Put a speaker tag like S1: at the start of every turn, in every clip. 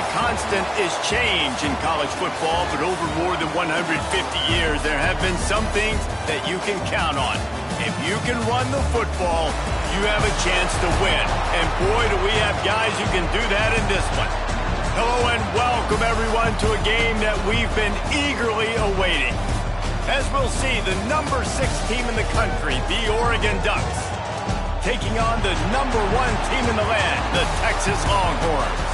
S1: the constant is change in college football, but over more than 150 years, there have been some things that you can count on. If you can run the football, you have a chance to win. And boy, do we have guys who can do that in this one. Hello and welcome, everyone, to a game that we've been eagerly awaiting. As we'll see, the number 6 team in the country, the Oregon Ducks, taking on the number 1 team in the land, the Texas Longhorns.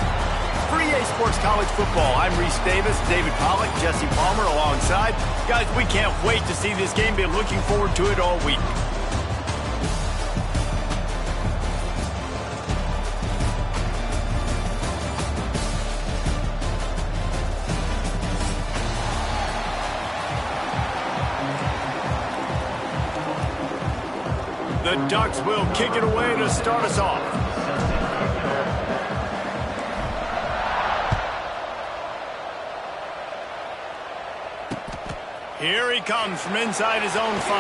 S1: For EA Sports College Football, I'm Reese Davis, David Pollack, Jesse Palmer alongside. Guys, we can't wait to see this game. Been looking forward to it all week. The Ducks will kick it away to start us off. Here he comes from inside his own 5.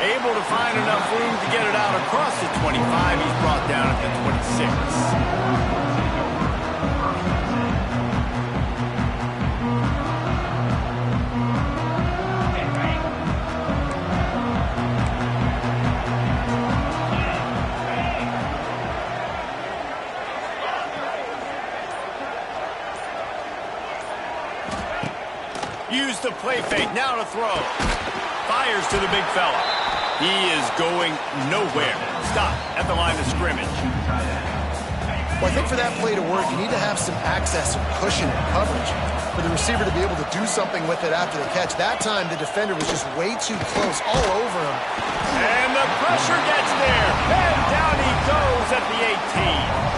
S1: Able to find enough room to get it out across the 25. He's brought down at the 26. Use the play fake, now to throw. Fires to the big fella. He is going nowhere. Stop at the line of scrimmage.
S2: Well, I think for that play to work, you need to have some access and cushion and coverage for the receiver to be able to do something with it after the catch. That time, the defender was just way too close, all over him.
S1: And the pressure gets there. And down he goes at the 18.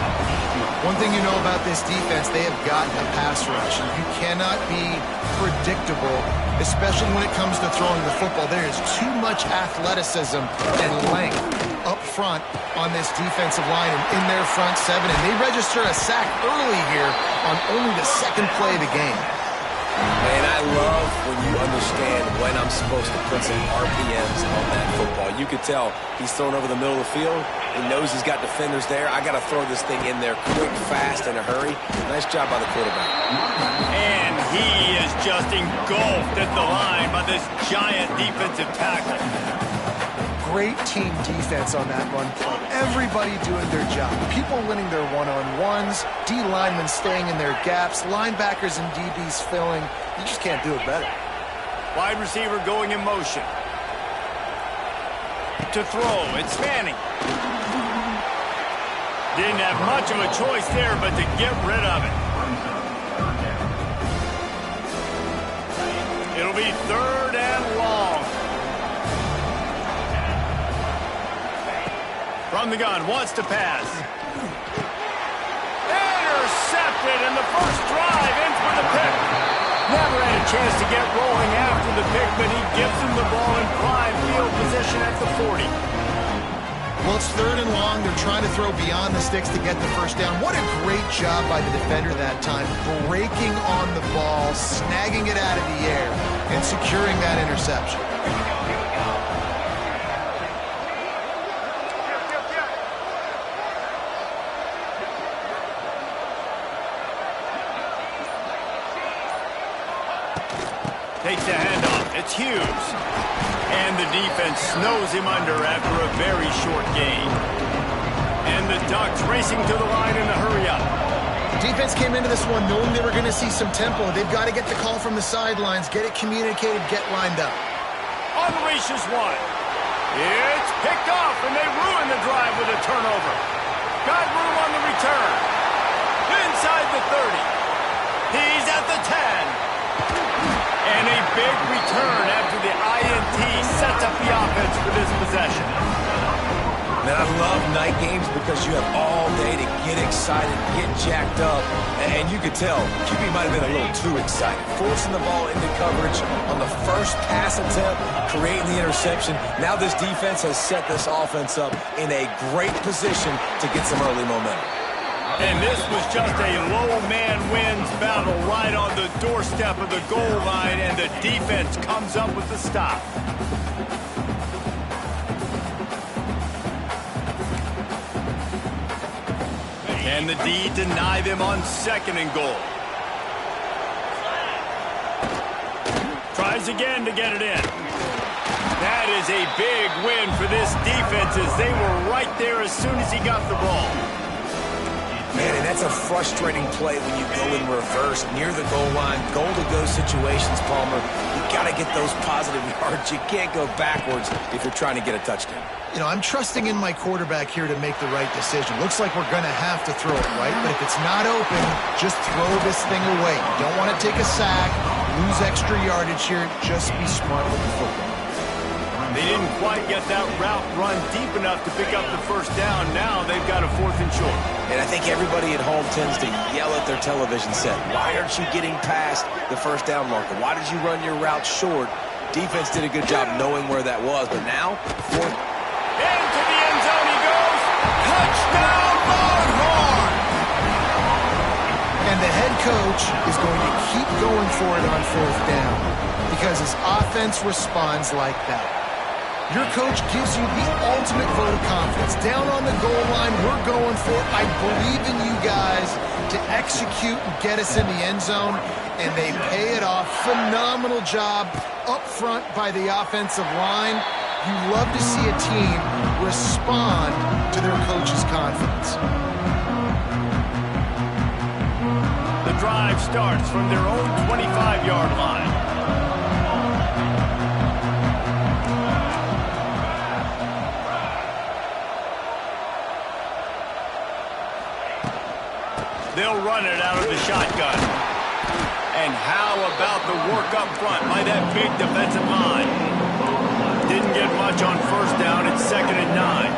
S2: One thing you know about this defense, they have got a pass rush. And you cannot be predictable, especially when it comes to throwing the football. There is too much athleticism and length up front on this defensive line and in their front 7. And they register a sack early here on only the 2nd play of the game.
S3: Man, I love when you understand when I'm supposed to put some RPMs on that football. You could tell he's thrown over the middle of the field. He knows he's got defenders there. I got to throw this thing in there quick, fast, in a hurry. Nice job by the quarterback.
S1: And he is just engulfed at the line by this giant defensive tackle.
S2: Great team defense on that run play. Everybody doing their job. People winning their one-on-ones, D linemen staying in their gaps, linebackers and DBs filling. You just can't do it better.
S1: Wide receiver going in motion. To throw, it's Manning. Didn't have much of a choice there, but to get rid of it. It'll be 3rd and long. From the gun, wants to pass. Intercepted, and the first drive in for the pick. Never had a chance to get rolling after the pick, but he gives him the ball in prime field position at the 40.
S2: Well, it's 3rd and long. They're trying to throw beyond the sticks to get the first down. What a great job by the defender that time, breaking on the ball, snagging it out of the air, and securing that interception.
S1: Takes the handoff. It's Hughes. And the defense snows him under after a very short gain. And the Ducks racing to the line in a hurry-up.
S2: Defense came into this one knowing they were going to see some tempo. They've got to get the call from the sidelines, get it communicated, get lined up.
S1: Unleashes one. It's picked off, and they ruin the drive with a turnover. Got room on the return. Inside the 30. He's at the 10. And a big return after the INT sets up the offense for this possession.
S3: Man, I love night games because you have all day to get excited, get jacked up. And you could tell QB might have been a little too excited. Forcing the ball into coverage on the first pass attempt, creating the interception. Now this defense has set this offense up in a great position to get some early momentum.
S1: And this was just a low man wins battle right on the doorstep of the goal line, and the defense comes up with the stop. And the D deny them on 2nd and goal. Tries again to get it in. That is a big win for this defense as they were right there as soon as he got the ball.
S3: Man, and that's a frustrating play when you go in reverse near the goal line. Goal-to-go situations, Palmer. You got to get those positive yards. You can't go backwards if you're trying to get a touchdown.
S2: You know, I'm trusting in my quarterback here to make the right decision. Looks like we're going to have to throw it, right? But if it's not open, just throw this thing away. You don't want to take a sack, lose extra yardage here. Just be smart with the football.
S1: They didn't quite get that route run deep enough to pick up the first down. Now they've got a 4th and short.
S3: And I think everybody at home tends to yell at their television set. Why aren't you getting past the first down marker? Why did you run your route short? Defense did a good job knowing where that was. But now, 4th.
S1: Into the end zone he goes. Touchdown, Longhorn!
S2: And the head coach is going to keep going for it on 4th down because his offense responds like that. Your coach gives you the ultimate vote of confidence. Down on the goal line, we're going for it. I believe in you guys to execute and get us in the end zone, and they pay it off. Phenomenal job up front by the offensive line. You love to see a team respond to their coach's confidence.
S1: The drive starts from their own 25-yard line. They'll run it out of the shotgun. And how about the work up front by that big defensive line? Didn't get much on 1st down. It's 2nd and 9.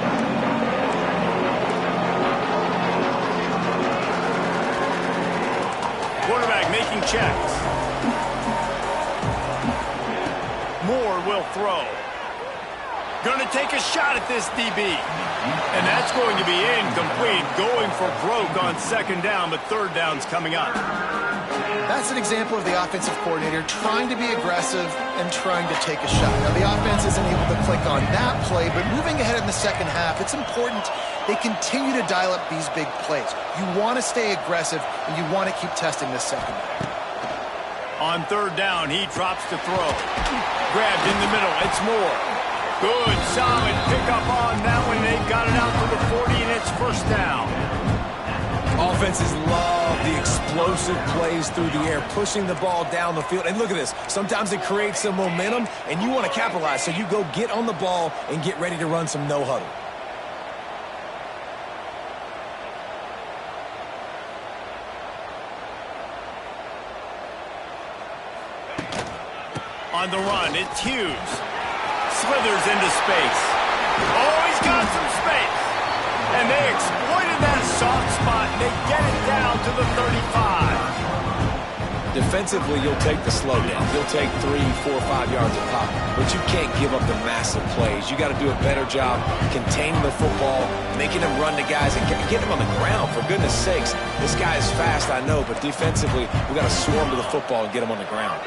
S1: Quarterback making checks. Moore will throw. Going to take a shot at this DB. And that's going to be incomplete. Going for broke on 2nd down, but 3rd down's coming up.
S2: That's an example of the offensive coordinator trying to be aggressive and trying to take a shot. Now, the offense isn't able to click on that play, but moving ahead in the 2nd half, it's important they continue to dial up these big plays. You want to stay aggressive, and you want to keep testing this secondary.
S1: On 3rd down, he drops to throw. Grabbed in the middle. It's Moore. Good, solid pickup on that one. They've got it out to the 40, and it's 1st down.
S3: Offenses love the explosive plays through the air, pushing the ball down the field. And look at this. Sometimes it creates some momentum, and you want to capitalize. So you go get on the ball and get ready to run some no-huddle.
S1: On the run, it's Hughes. Slithers into space. Oh, he's got some space. And they exploited that soft spot, and they get it down to the 35.
S3: Defensively, you'll take the slowdown. You'll take 3, 4, 5 yards a pop, but you can't give up the massive plays. You got to do a better job containing the football, making them run to guys, and get them on the ground. For goodness sakes, this guy is fast, I know, but defensively, we got to swarm to the football and get him on the ground.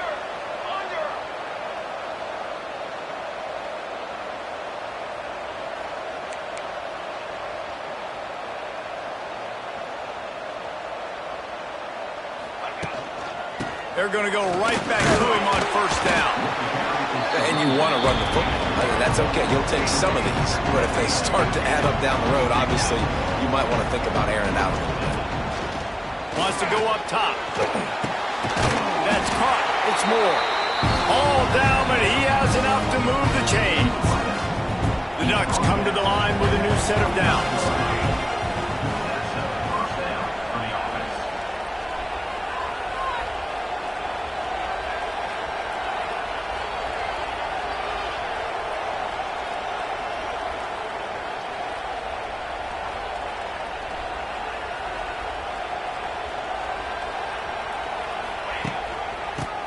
S1: They're going to go right back to him on 1st down.
S3: And you want to run the football. I mean, that's okay. You'll take some of these. But if they start to add up down the road, obviously, you might want to think about airing it out a little bit.
S1: Wants to go up top. That's caught. It's Moore. All down, but he has enough to move the chains. The Ducks come to the line with a new set of downs.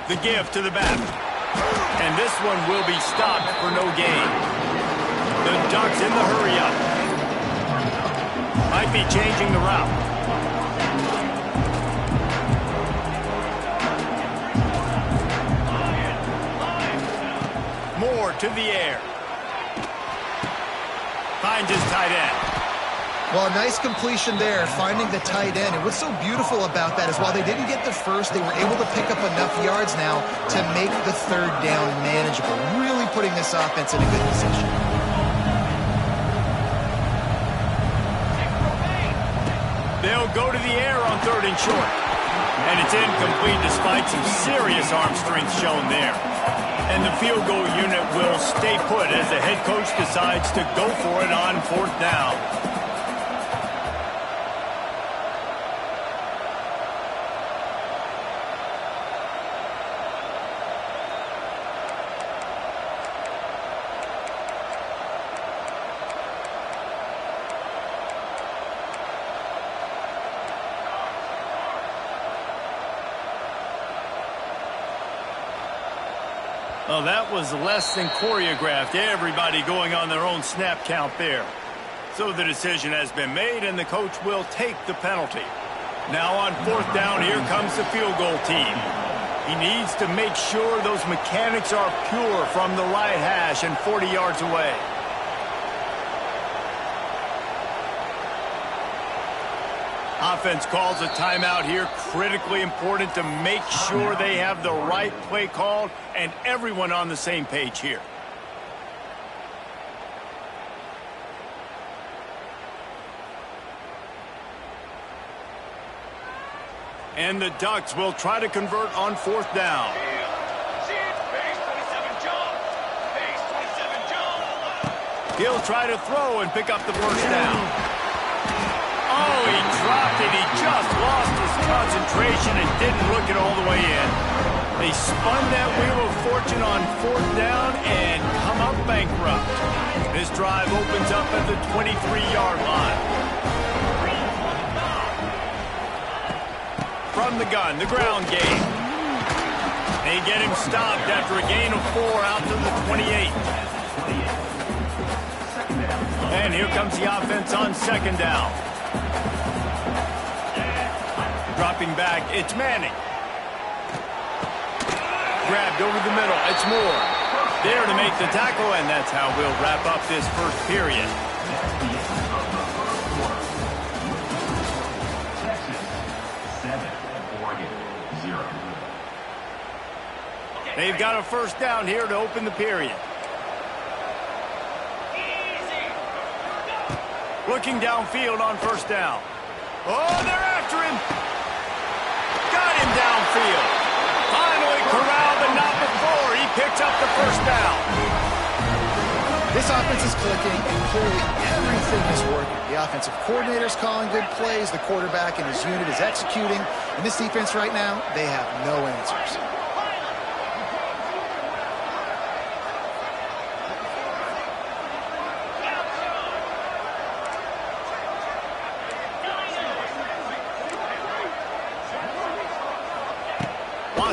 S1: The give to the back. And this one will be stopped for no gain. The Ducks in the hurry-up. Might be changing the route. Moore to the air. Finds his tight end.
S2: Well, a nice completion there, finding the tight end. And what's so beautiful about that is while they didn't get the first, they were able to pick up enough yards now to make the third down manageable, really putting this offense in a good position.
S1: They'll go to the air on 3rd and short. And it's incomplete despite some serious arm strength shown there. And the field goal unit will stay put as the head coach decides to go for it on 4th down. Well, that was less than choreographed. Everybody going on their own snap count there. So the decision has been made, and the coach will take the penalty. Now on 4th down, here comes the field goal team. He needs to make sure those mechanics are pure from the right hash and 40 yards away. Offense calls a timeout here. Critically important to make sure they have the right play called and everyone on the same page here. And the Ducks will try to convert on 4th down. He'll try to throw and pick up the first down. Oh, he dropped it. He just lost his concentration and didn't look it all the way in. They spun that wheel of fortune on 4th down and come up bankrupt. This drive opens up at the 23-yard line. From the gun, the ground game. They get him stopped after a gain of 4 out to the 28. And here comes the offense on 2nd down. Dropping back, it's Manning. Grabbed over the middle, it's Moore. There to make the tackle, and that's how we'll wrap up this first period. They've got a first down here to open the period. Looking downfield on 1st down. Oh, they're after him. Got him downfield. Finally corralled, but not before. He picks up the first down.
S2: This offense is clicking, and clearly everything is working. The offensive coordinator's calling good plays. The quarterback and his unit is executing. And this defense right now, they have no answers.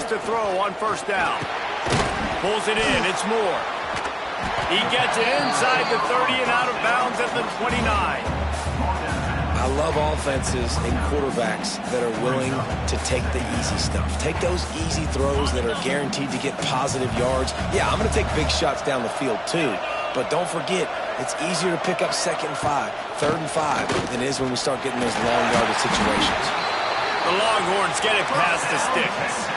S1: To throw on 1st down. Pulls it in. It's Moore. He gets it inside the 30 and out of bounds at the 29.
S3: I love offenses and quarterbacks that are willing to take the easy stuff. Take those easy throws that are guaranteed to get positive yards. Yeah, I'm going to take big shots down the field too. But don't forget, it's easier to pick up 2nd and 5, 3rd and 5 than it is when we start getting those long yardage situations.
S1: The Longhorns get it past the sticks.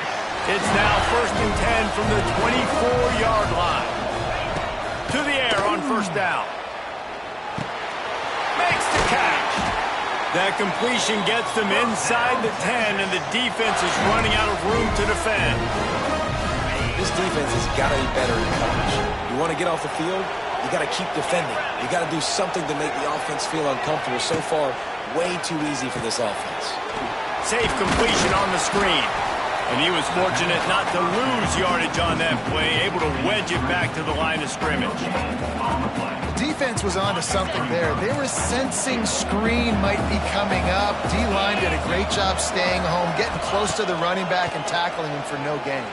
S1: It's now 1st and 10 from the 24-yard line. To the air on 1st down. Makes the catch. That completion gets them inside the 10, and the defense is running out of room to defend.
S3: This defense has got to be better in coverage. You want to get off the field, you got to keep defending. You got to do something to make the offense feel uncomfortable. So far, way too easy for this offense.
S1: Safe completion on the screen. And he was fortunate not to lose yardage on that play, able to wedge it back to the line of scrimmage.
S2: The defense was onto something there. They were sensing screen might be coming up. D-line did a great job staying home, getting close to the running back and tackling him for no gain.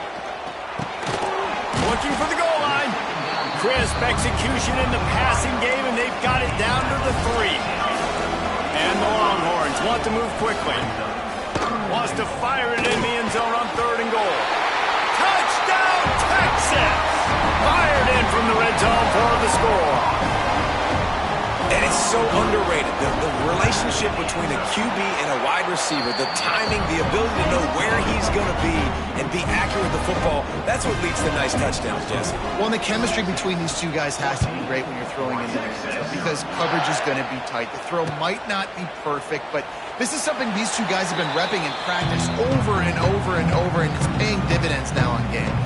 S1: Looking for the goal line. Crisp execution in the passing game, and they've got it down to the 3. And the Longhorns want to move quickly. Wants to fire it in the end zone on 3rd and goal. Touchdown, Texas! Fired in from the red zone for the score.
S3: And it's so so underrated. The relationship between a QB and a wide receiver, the timing, the ability to know where he's going to be and be accurate with the football, that's what leads to nice touchdowns, Jesse.
S2: Well, and the chemistry between these two guys has to be great when you're throwing into the end zone because coverage is going to be tight. The throw might not be perfect, but this is something these two guys have been repping in practice over and over and over, and it's paying dividends now in game.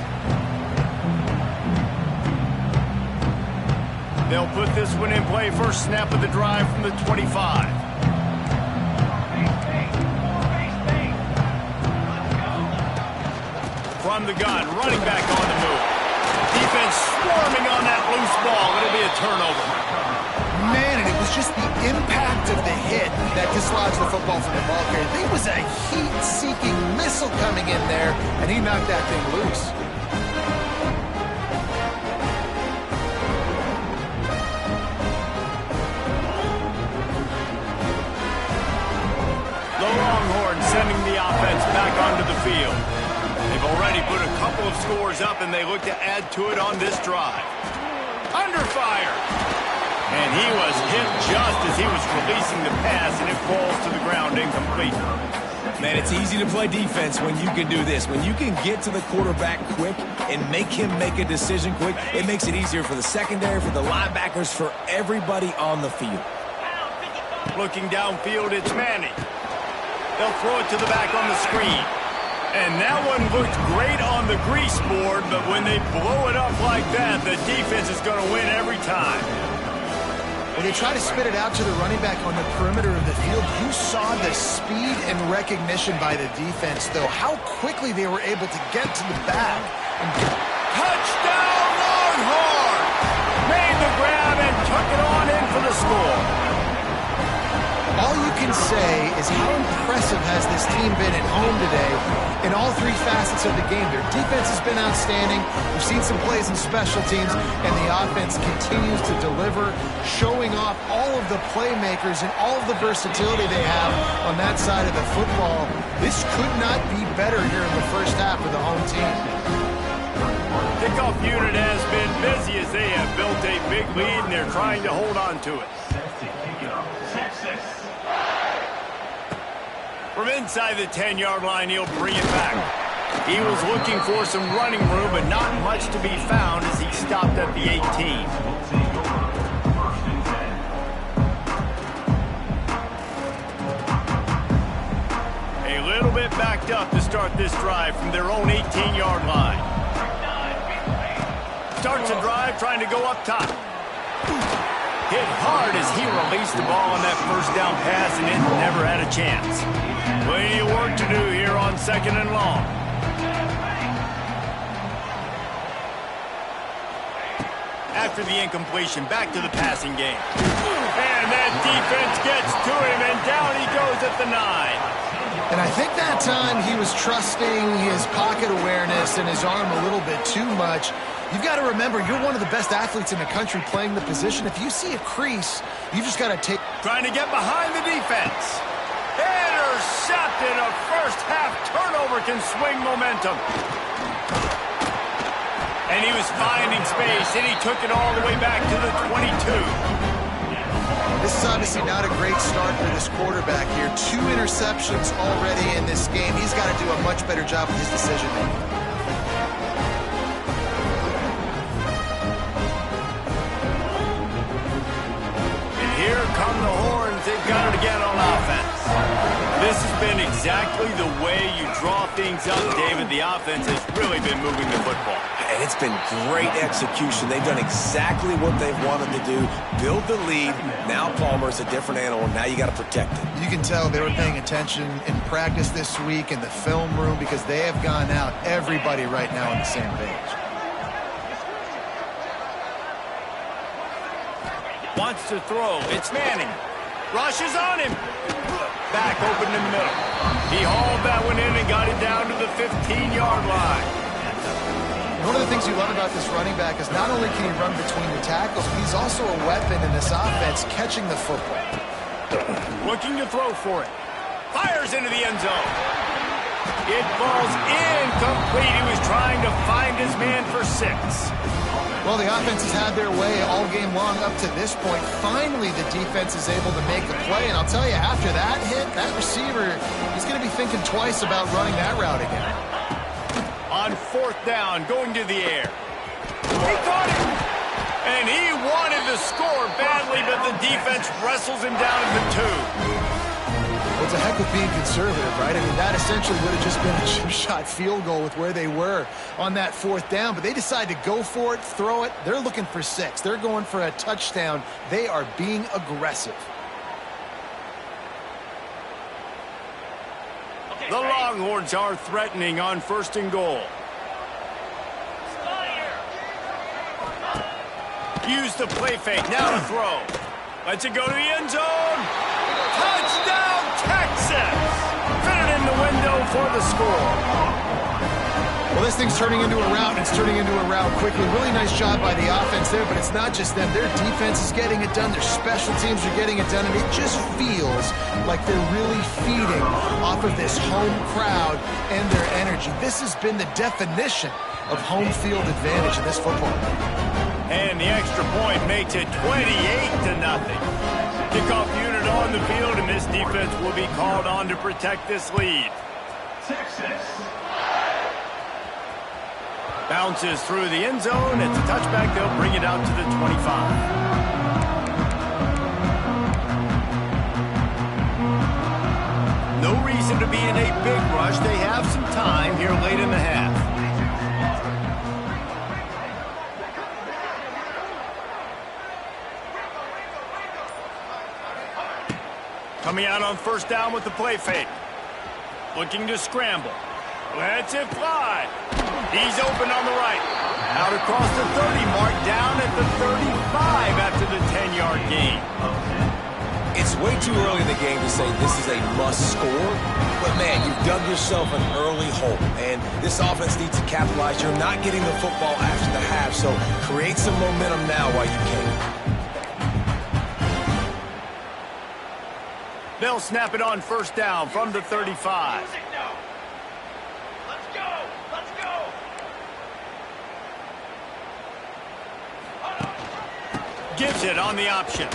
S1: They'll put this one in play. First snap of the drive from the 25. From the gun, running back on the move. Defense swarming on that loose ball. It'll be a turnover.
S2: Man, and it was just the impact of the hit that dislodged the football from the ball carrier. There was a heat-seeking missile coming in there, and he knocked that thing loose.
S1: The Longhorns sending the offense back onto the field. They've already put a couple of scores up, and they look to add to it on this drive. Under fire. And he was hit just as he was releasing the pass, and it falls to the ground incomplete.
S3: Man, it's easy to play defense when you can do this. When you can get to the quarterback quick and make him make a decision quick, it makes it easier for the secondary, for the linebackers, for everybody on the field.
S1: Looking downfield, it's Manning. They'll throw it to the back on the screen. And that one looked great on the grease board, but when they blow it up like that, the defense is going to win every time.
S2: When they try to spit it out to the running back on the perimeter of the field, you saw the speed and recognition by the defense, though. How quickly they were able to get to the back.
S1: Touchdown, Longhorn! Made the grab and took it on in for the score.
S2: All you can say is how impressive has this team been at home today in all three facets of the game. Their defense has been outstanding. We've seen some plays in special teams, and the offense continues to deliver, showing off all of the playmakers and all of the versatility they have on that side of the football. This could not be better here in the first half for the home team.
S1: Kickoff unit has been busy as they have built a big lead, and they're trying to hold on to it. From inside the 10-yard line, he'll bring it back. He was looking for some running room, but not much to be found as he stopped at the 18. A little bit backed up to start this drive from their own 18-yard line. Starts a drive trying to go up top. Hit hard as he released the ball on that first down pass, and it never had a chance. Plenty of work to do here on 2nd and long. After the incompletion, back to the passing game. And that defense gets to him, and down he goes at the 9.
S2: And I think that time he was trusting his pocket awareness and his arm a little bit too much. You've got to remember, you're one of the best athletes in the country playing the position. If you see a crease, you just got to take...
S1: Trying to get behind the defense. Intercepted. A first-half turnover can swing momentum. And he was finding space, and he took it all the way back to the 22.
S2: This is obviously not a great start for this quarterback here. 2 interceptions already in this game. He's got to do a much better job with his decision-making.
S1: Here come the Horns. They've got it again on offense. This has been exactly the way you draw things up, David. The offense has really been moving the football.
S3: And it's been great execution. They've done exactly what they've wanted to do. Build the lead. Now Palmer's a different animal. Now you got to protect it.
S2: You can tell they were paying attention in practice this week in the film room because they have gone out, everybody right now on the same page.
S1: Wants to throw. It's Manning. Rushes on him. Back open in the middle. He hauled that one in and got it down to the 15-yard line.
S2: One of the things you love about this running back is not only can he run between the tackles, but he's also a weapon in this offense catching the football.
S1: Looking to throw for it. Fires into the end zone. It falls in incomplete. He was trying to find his man for 6.
S2: Well, the offense has had their way all game long up to this point. Finally, the defense is able to make a play. And I'll tell you, after that hit, that receiver, he's going to be thinking twice about running that route again.
S1: On 4th down, going to the air. He caught it! And he wanted to score badly, but the defense wrestles him down at the 2.
S2: Well, it's a heck of being conservative, right? I mean, that essentially would have just been a two-shot field goal with where they were on that 4th down. But they decide to go for it, throw it. They're looking for 6. They're going for a touchdown. They are being aggressive.
S1: The Longhorns are threatening on 1st and goal. Use the play fake. Now to throw. Lets it go to the end zone. Touchdown, Texas! Fit it in the window for the score.
S2: Well, this thing's turning into a rout, and it's turning into a rout quickly. Really nice job by the offense there, but it's not just them. Their defense is getting it done. Their special teams are getting it done, and it just feels like they're really feeding off of this home crowd and their energy. This has been the definition of home field advantage in this football.
S1: And the extra point makes it 28-0. Kickoff unit on the field, and this defense will be called on to protect this lead. Texas. Bounces through the end zone. It's a touchback. They'll bring it out to the 25. No reason to be in a big rush. They have some time here late in the half. Coming out on 1st down with the play fake. Looking to scramble. Lets it fly. He's open on the right. Out across the 30 mark, down at the 35 after the 10-yard gain.
S3: It's way too early in the game to say this is a must score. But, man, you've dug yourself an early hole. And this offense needs to capitalize. You're not getting the football after the half, so create some momentum now while you can.
S1: They'll snap it on 1st down from the 35. Gives it on the option.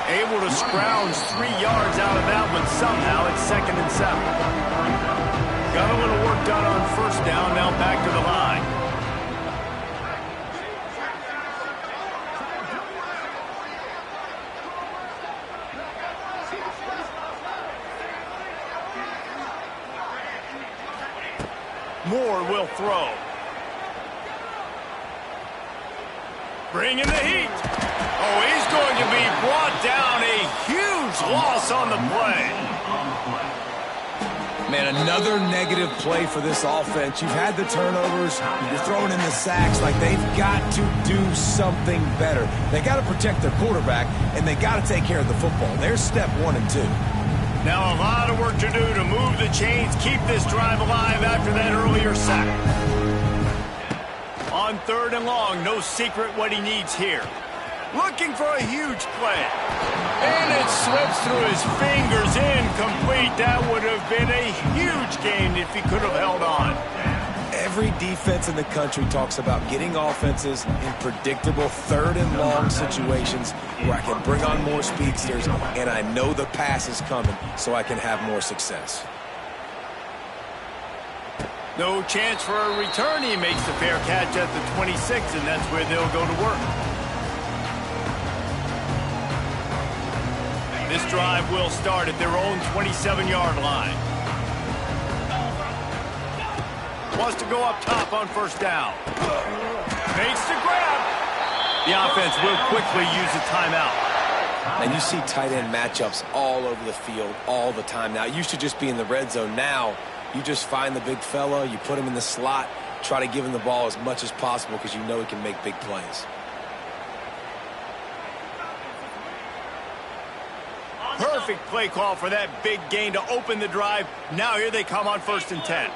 S1: Able to scrounge 3 yards out of that one somehow. It's 2nd and 7. Got a little work done on 1st down. Now back to the line. Moore will throw. Bringing the heat. Oh, he's going to be brought down. A huge loss on the play.
S3: Man, another negative play for this offense. You've had the turnovers. You're throwing in the sacks. Like, they've got to do something better. They got to protect their quarterback, and they got to take care of the football. There's step 1 and 2.
S1: Now a lot of work to do to move the chains, keep this drive alive after that earlier sack. On 3rd and long, no secret what he needs here. Looking for a huge play. And it slips through his fingers, incomplete. That would have been a huge gain if he could have held on.
S3: Every defense in the country talks about getting offenses in predictable 3rd and long situations where I can bring on more speedsters and I know the pass is coming so I can have more success.
S1: No chance for a return. He makes the fair catch at the 26, and that's where they'll go to work. This drive will start at their own 27-yard line. Wants to go up top on 1st down. Makes the grab. The offense will quickly use a timeout.
S3: And you see tight end matchups all over the field all the time. Now, it used to just be in the red zone. Now, you just find the big fella, you put him in the slot, try to give him the ball as much as possible because you know he can make big plays.
S1: Perfect play call for that big gain to open the drive. Now here they come on 1st and 10.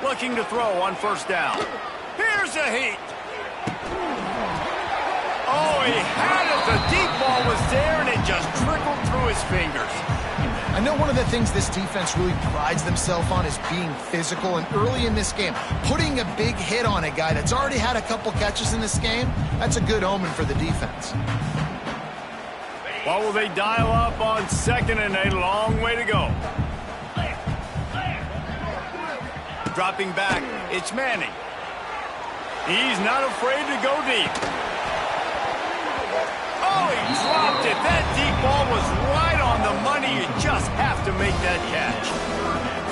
S1: Looking to throw on 1st down. Here's a heat. Oh, he had it. The deep ball was there, and it just trickled through his fingers.
S2: I know one of the things this defense really prides themselves on is being physical, and early in this game, putting a big hit on a guy that's already had a couple catches in this game, that's a good omen for the defense.
S1: What will they dial up on 2nd and 8? Long way to go. Dropping back, it's Manning. He's not afraid to go deep. Oh, he dropped it. That deep ball was right on the money. You just have to make that catch.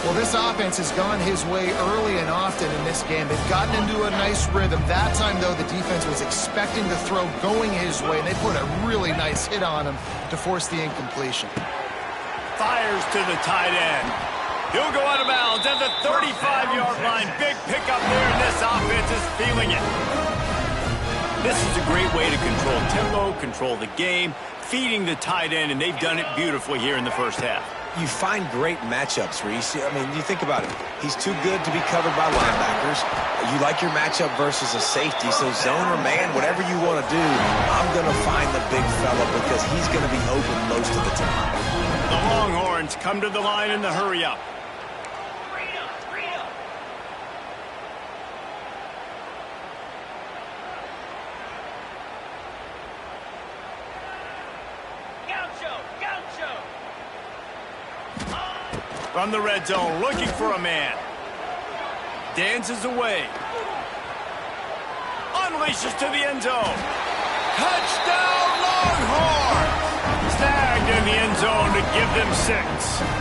S2: Well, this offense has gone his way early and often in this game. They've gotten into a nice rhythm. That time, though, the defense was expecting the throw going his way, and they put a really nice hit on him to force the incompletion.
S1: Fires to the tight end. He'll go out of bounds at the 35-yard line. Big pickup there, and this offense is feeling it. This is a great way to control tempo, control the game, feeding the tight end, and they've done it beautifully here in the first half.
S3: You find great matchups, Reese. I mean, you think about it. He's too good to be covered by linebackers. You like your matchup versus a safety, so zone or man, whatever you want to do, I'm going to find the big fella because he's going to be open most of the time.
S1: The Longhorns come to the line in the hurry-up. From the red zone, looking for a man. Dances away. Unleashes to the end zone. Touchdown, Longhorns! Snagged in the end zone to give them 6.